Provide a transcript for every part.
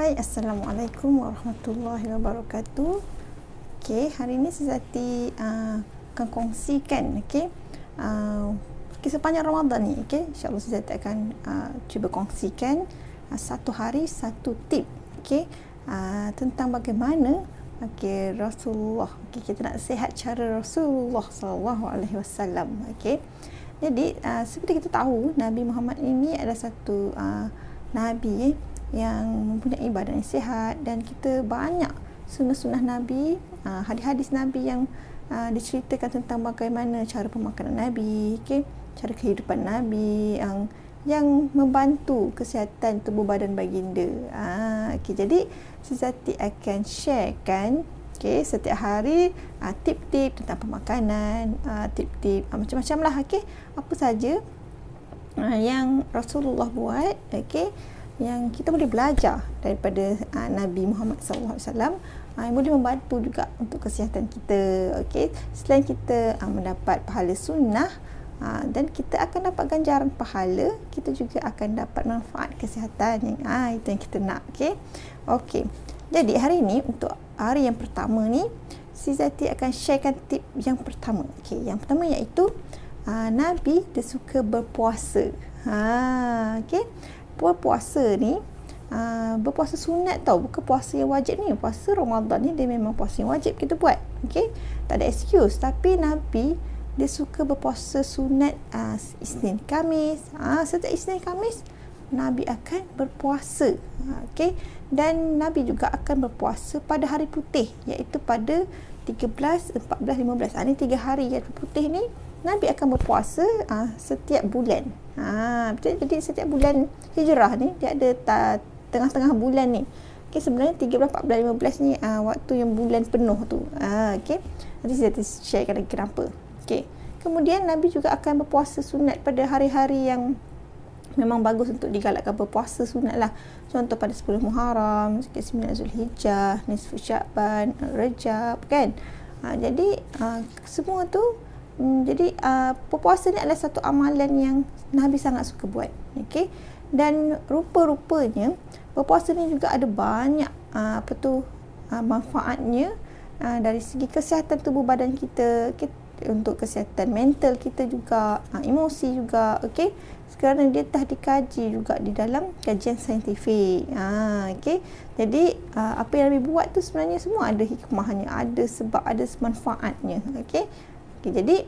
Hai, Assalamualaikum warahmatullahi wabarakatuh. Hari ini Siti akan kongsikan sepanjang Ramadan ni. InsyaAllah Siti akan cuba kongsikan satu hari satu tip tentang bagaimana Rasulullah, kita nak sihat cara Rasulullah SAW. Jadi seperti kita tahu, Nabi Muhammad ini adalah satu Nabi yang mempunyai badan yang sihat, dan kita banyak sunnah-sunnah Nabi, hadis-hadis Nabi yang diceritakan tentang bagaimana cara pemakanan Nabi, cara kehidupan Nabi yang membantu kesihatan tubuh badan baginda. Jadi Siti akan sharekan setiap hari tip-tip tentang pemakanan, tip-tip macam-macam lah, apa saja yang Rasulullah buat, yang kita boleh belajar daripada Nabi Muhammad SAW, yang boleh membantu juga untuk kesihatan kita. Selain kita mendapat pahala sunnah, dan kita akan dapat ganjaran pahala, kita juga akan dapat manfaat kesihatan yang itu yang kita nak. Jadi hari ini, untuk hari yang pertama ni, Siti akan sharekan tip yang pertama. Yang pertama iaitu Nabi dia suka berpuasa. Berpuasa ni berpuasa sunat tau, bukan puasa yang wajib ni. Puasa Ramadan ni dia memang puasa yang wajib kita buat, tak ada excuse. Tapi Nabi dia suka berpuasa sunat Isnin Khamis. Setiap Isnin Khamis Nabi akan berpuasa. Dan Nabi juga akan berpuasa pada hari putih, iaitu pada 13, 14, 15. Ni 3 hari hari putih ni Nabi akan berpuasa setiap bulan. Jadi setiap bulan Hijrah ni dia ada tengah-tengah bulan ni. Sebenarnya 13, 14, 15 ni waktu yang bulan penuh tu. Nanti saya sharekan lagi kenapa. Kemudian Nabi juga akan berpuasa sunat pada hari-hari yang memang bagus untuk digalakkan berpuasa sunat lah. Contoh pada 10 Muharram, 9 Zulhijjah, Nisfu Sya'ban, Rajab, jadi semua tu. Jadi berpuasa ni adalah satu amalan yang Nabi sangat suka buat. Dan rupa-rupanya berpuasa ni juga ada banyak manfaatnya dari segi kesihatan tubuh badan kita, untuk kesihatan mental kita juga, emosi juga. Sekarang dia telah dikaji juga di dalam kajian saintifik. Jadi apa yang Nabi buat tu sebenarnya semua ada hikmahnya, ada sebab, ada manfaatnya. Jadi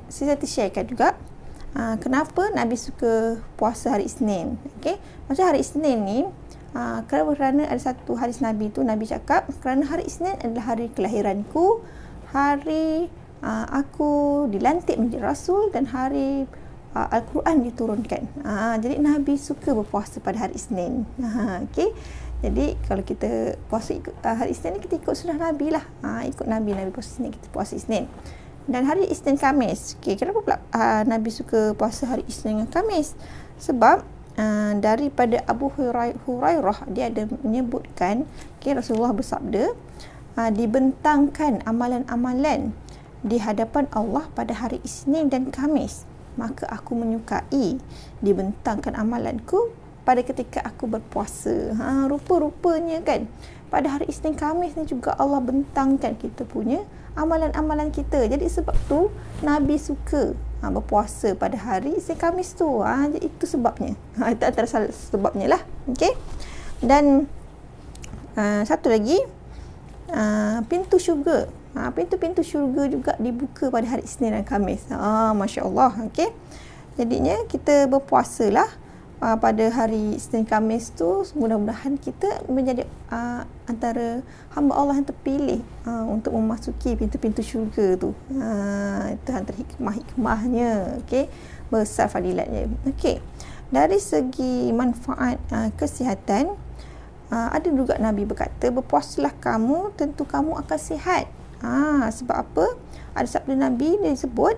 saya sharekan juga kenapa Nabi suka puasa hari Isnin. Macam hari Isnin ni, kerana ada satu hadis Nabi tu, Nabi cakap, kerana hari Isnin adalah hari kelahiranku, hari aku dilantik menjadi Rasul, dan hari Al-Quran diturunkan. Jadi Nabi suka berpuasa pada hari Isnin. Jadi kalau kita puasa hari Isnin ni, kita ikut sunnah Nabi lah. Ikut Nabi puasa Isnin, kita puasa Isnin. Dan hari Isnin Khamis, kenapa pula Nabi suka puasa hari Isnin dan Khamis? Sebab daripada Abu Hurairah, dia ada menyebutkan, Rasulullah bersabda, dibentangkan amalan-amalan di hadapan Allah pada hari Isnin dan Khamis, maka aku menyukai dibentangkan amalanku pada ketika aku berpuasa. Rupa-rupanya pada hari Isnin Khamis ni juga Allah bentangkan kita punya amalan-amalan kita. Jadi sebab tu Nabi suka berpuasa pada hari Isnin Khamis tu. Jadi itu sebabnya. Itu antara sebabnya lah. Dan satu lagi, pintu syurga. Pintu-pintu syurga juga dibuka pada hari Isnin dan Khamis. Masya Allah. Jadinya kita berpuasalah pada hari Isnin Khamis tu. Mudah-mudahan kita menjadi antara hamba Allah yang terpilih untuk memasuki pintu-pintu syurga tu. Itu antara hikmah-hikmahnya. Besar fadilatnya. Dari segi manfaat kesihatan, ada juga Nabi berkata, berpuasalah kamu, tentu kamu akan sihat. Sebab apa? Ada sabda Nabi, dia sebut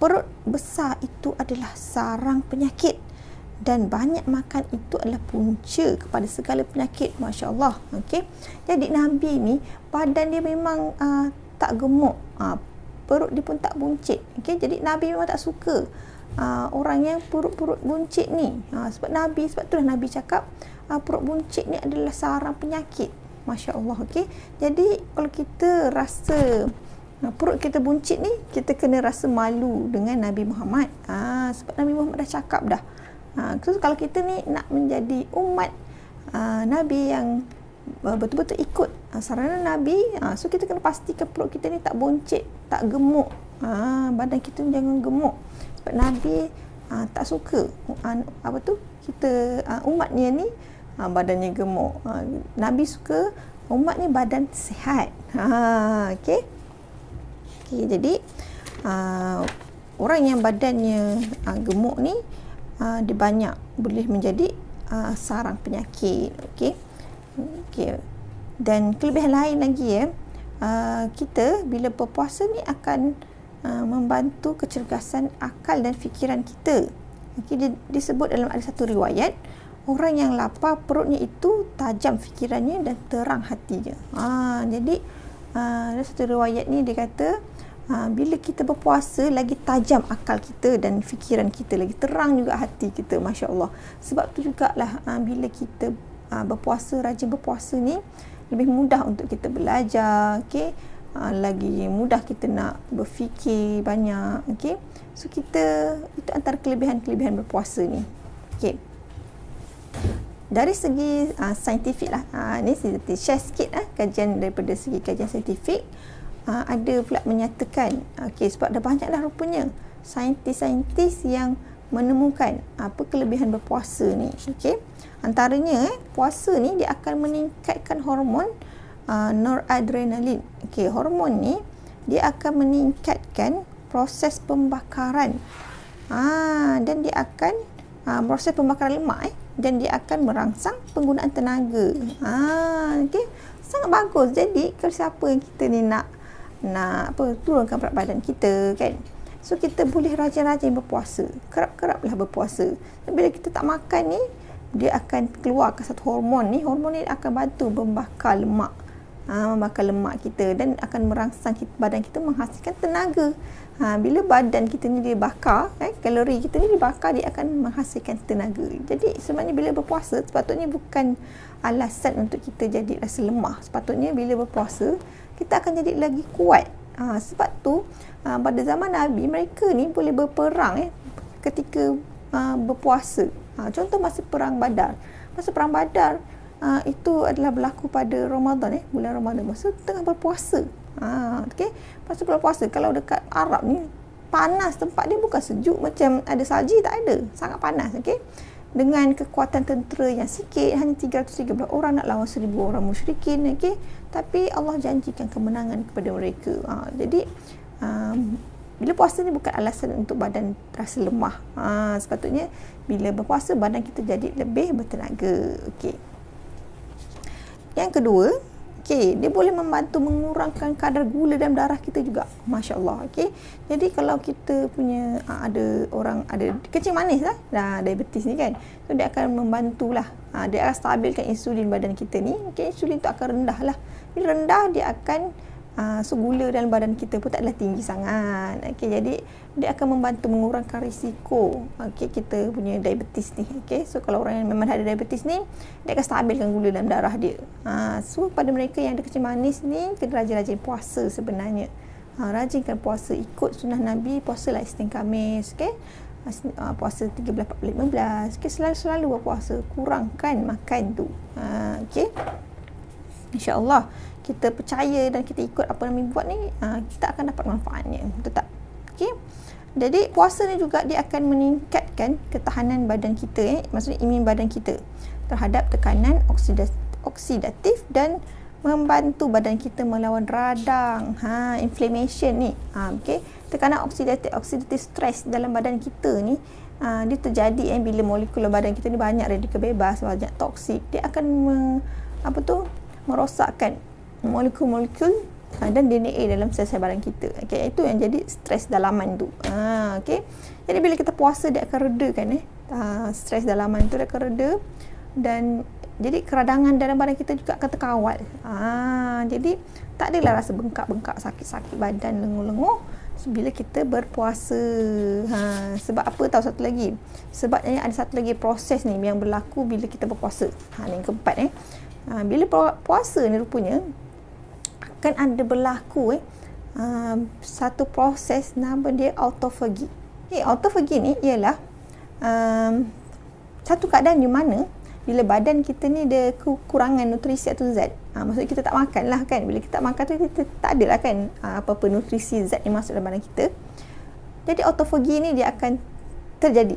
perut besar itu adalah sarang penyakit, dan banyak makan itu adalah punca kepada segala penyakit. Masya Allah. Jadi Nabi ni badan dia memang tak gemuk, perut dia pun tak buncit. Jadi Nabi memang tak suka orang yang perut buncit ni. Sebab itulah Nabi cakap perut buncit ni adalah sarang penyakit. Masya Allah. Okey. Jadi kalau kita rasa perut kita buncit ni, kita kena rasa malu dengan Nabi Muhammad. Sebab Nabi Muhammad dah cakap dah. So kalau kita ni nak menjadi umat Nabi yang betul-betul ikut saranan Nabi, so kita kena pastikan perut kita ni tak buncit, tak gemuk. Badan kita ni jangan gemuk. Sebab Nabi tak suka kita umatnya ni badannya gemuk. Nabi suka umatnya badan sihat. Okey. Jadi orang yang badannya gemuk ni dia banyak boleh menjadi sarang penyakit. Okey. Dan kelebihan lain lagi kita bila berpuasa ni akan membantu kecergasan akal dan fikiran kita. Okey, disebut dalam ada satu riwayat, orang yang lapar perutnya itu tajam fikirannya dan terang hatinya. Jadi ada satu riwayat ni dia kata bila kita berpuasa lagi tajam akal kita dan fikiran kita, lagi terang juga hati kita. Masya Allah. Sebab tu jugalah bila kita rajin berpuasa ni lebih mudah untuk kita belajar. Okey, lagi mudah kita nak berfikir banyak. Okey, so kita itu antara kelebihan berpuasa ni. Okey, dari segi saintifik lah, ni saya share sikit kajian daripada segi kajian saintifik. Ada pula menyatakan, okey, sebab dah banyak dah rupanya saintis-saintis yang menemukan apa kelebihan berpuasa ni. Okey, antaranya puasa ni dia akan meningkatkan hormon noradrenalin. Okey, hormon ni dia akan meningkatkan proses pembakaran dan dia akan proses pembakaran lemak dan dia akan merangsang penggunaan tenaga. Okey, sangat bagus. Jadi kalau siapa yang kita ni nak turunkan berat badan kita kan, so kita boleh rajin-rajin berpuasa, kerap-keraplah berpuasa. Dan bila kita tak makan ni, dia akan keluarkan satu hormon ni akan bantu membakar lemak kita dan akan merangsang badan kita menghasilkan tenaga. Bila badan kita ni dibakar, kalori kita ni dibakar, dia akan menghasilkan tenaga. Jadi sebenarnya bila berpuasa sepatutnya bukan alasan untuk kita jadi rasa lemah. Sepatutnya bila berpuasa kita akan jadi lagi kuat. Sebab tu pada zaman Nabi, mereka ni boleh berperang ketika berpuasa. Contoh masa perang Badar. Masa perang Badar itu adalah berlaku pada Ramadan, bulan Ramadan, masa tengah berpuasa. Okey, masa berpuasa kalau dekat Arab ni panas, tempat dia bukan sejuk macam ada salji, tak ada, sangat panas. Okey, dengan kekuatan tentera yang sikit, hanya 313 orang nak lawan 1000 orang musyrikin. Okey, tapi Allah janjikan kemenangan kepada mereka. Jadi bila puasa ni bukan alasan untuk badan rasa lemah. Sepatutnya bila berpuasa badan kita jadi lebih bertenaga. Okey, yang kedua, dia boleh membantu mengurangkan kadar gula dalam darah kita juga. Masya Allah. Okey, jadi kalau kita punya ada kencing manis diabetes ni kan, so dia akan membantulah, dia akan stabilkan insulin badan kita ni. Okey, insulin tu akan rendah lah. Bila rendah, dia akan gula dalam badan kita pun taklah tinggi sangat. Okey, jadi dia akan membantu mengurangkan risiko kita punya diabetes ni. Okey, so kalau orang yang memang ada diabetes ni, dia akan stabilkan gula dalam darah dia. So pada mereka yang ada kencing manis ni, kena rajin-rajin puasa sebenarnya. Rajinkan puasa, ikut sunnah Nabi, puasalah Isnin Khamis. Okey, puasa 13, 14, 15. Okey, selalu berpuasa, kurangkan makan tu. Okey, insya-Allah kita percaya dan kita ikut apa Nabi buat ni, kita akan dapat manfaatnya. Betul tak? Okey, jadi puasa ni juga dia akan meningkatkan ketahanan badan kita, maksudnya imun badan kita terhadap tekanan oksidatif dan membantu badan kita melawan radang, inflammation ni. Okey, tekanan oksidatif stres dalam badan kita ni dia terjadi bila molekul badan kita ni banyak radikal bebas, banyak toksik, dia akan merosakkan molekul-molekul dan DNA dalam sel-sel badan kita. Okey, itu yang jadi stres dalaman tu. Okey, jadi bila kita puasa dia akan redakan stres dalaman tu, dia akan reda, dan jadi keradangan dalam badan kita juga akan terkawal. Jadi tak adalah rasa bengkak-bengkak, sakit-sakit badan, lenguh-lenguh. bila kita berpuasa. Sebab apa tahu satu lagi? Sebabnya ada satu lagi proses ni yang berlaku bila kita berpuasa. Ni yang keempat bila puasa ni rupanya akan ada berlaku satu proses nama dia autophagy. Autophagy ni ialah satu keadaan di mana bila badan kita ni ada kekurangan nutrisi atau zat. Maksudnya kita tak makan lah kan. Bila kita tak makan tu kita tak ada lah kan apa-apa nutrisi zat yang masuk dalam badan kita. Jadi autophagy ni dia akan terjadi.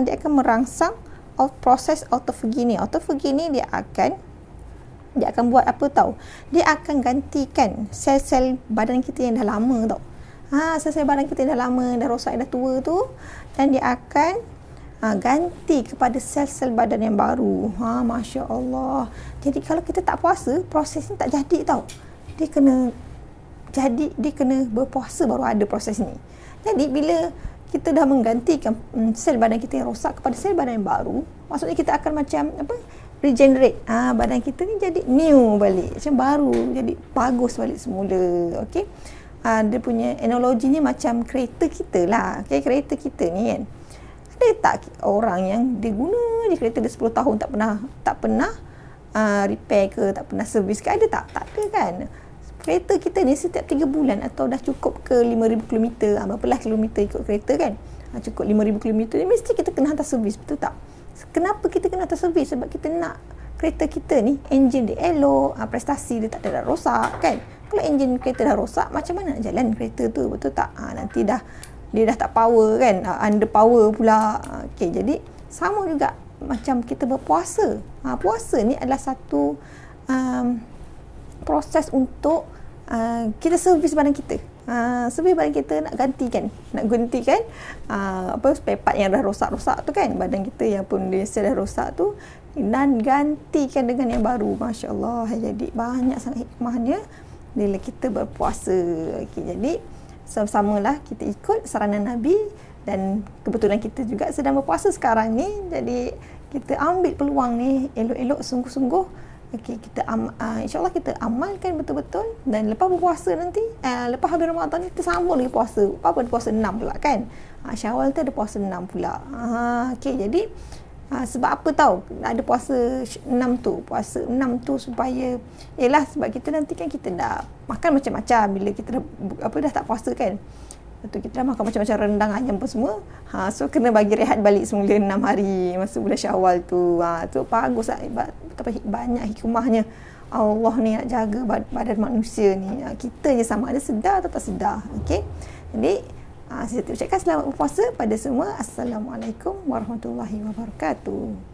Dia akan merangsang proses autophagy ni. Autophagy ni dia akan buat apa tahu? Dia akan gantikan sel-sel badan kita yang dah lama tau. Sel-sel badan kita yang dah lama, dah rosak, dah tua tu, dan dia akan ganti kepada sel-sel badan yang baru. Masya Allah. Jadi kalau kita tak puasa, proses ni tak jadi tau. Dia kena berpuasa baru ada proses ni. Jadi bila kita dah menggantikan sel badan kita yang rosak kepada sel badan yang baru, maksudnya kita akan macam regenerate. Badan kita ni jadi new balik, macam baru, jadi bagus balik semula. Okey. Dia punya analoginya macam kereta kita lah. Okay, kereta kita ni kan, ada tak orang yang dia guna je kereta dia 10 tahun tak pernah repair ke, tak pernah servis ke? Ada tak? Tak ada kan. Kereta kita ni setiap 3 bulan atau dah cukup ke 5,000 km, berapa kilometer ikut kereta kan, cukup 5,000 km ni mesti kita kena hantar servis, betul tak? Kenapa kita kena hantar servis? Sebab kita nak kereta kita ni enjin dia elok, prestasi dia tak ada rosak kan. Kalau enjin kereta dah rosak, macam mana nak jalan kereta tu, betul tak? Nanti dia dah tak power kan, under power pula. Okey, jadi sama juga macam kita berpuasa. Puasa ni adalah satu proses untuk kita servis badan kita. Servis badan kita nak gantikan spare part yang dah rosak-rosak tu kan, badan kita yang pun dia dah rosak tu, dan gantikan dengan yang baru. Masya Allah. Jadi banyak sangat hikmahnya bila kita berpuasa. Okey, jadi sama-samalah kita ikut saranan Nabi, dan kebetulan kita juga sedang berpuasa sekarang ni, jadi kita ambil peluang ni elok-elok, sungguh-sungguh. Okey, kita insya-Allah kita amalkan betul-betul, dan lepas berpuasa nanti lepas habis Ramadan kita sambung lagi puasa. Apa puasa 6 pula kan. Syawal tu ada puasa 6 pula. Okey, jadi sebab apa tahu ada puasa 6 tu? Puasa 6 tu supaya sebab kita nanti kan kita dah makan macam-macam bila kita dah tak puasa kan. Lepas tu kita dah makan macam-macam rendang, ayam pun semua. So kena bagi rehat balik semula 6 hari masa bulan Syawal tu. Tu bagus lah, betapa banyak hikmahnya Allah ni nak jaga badan manusia ni. Kita je sama ada sedar atau tak sedar. Okey. Jadi saya ucapkan selamat berpuasa pada semua. Assalamualaikum warahmatullahi wabarakatuh.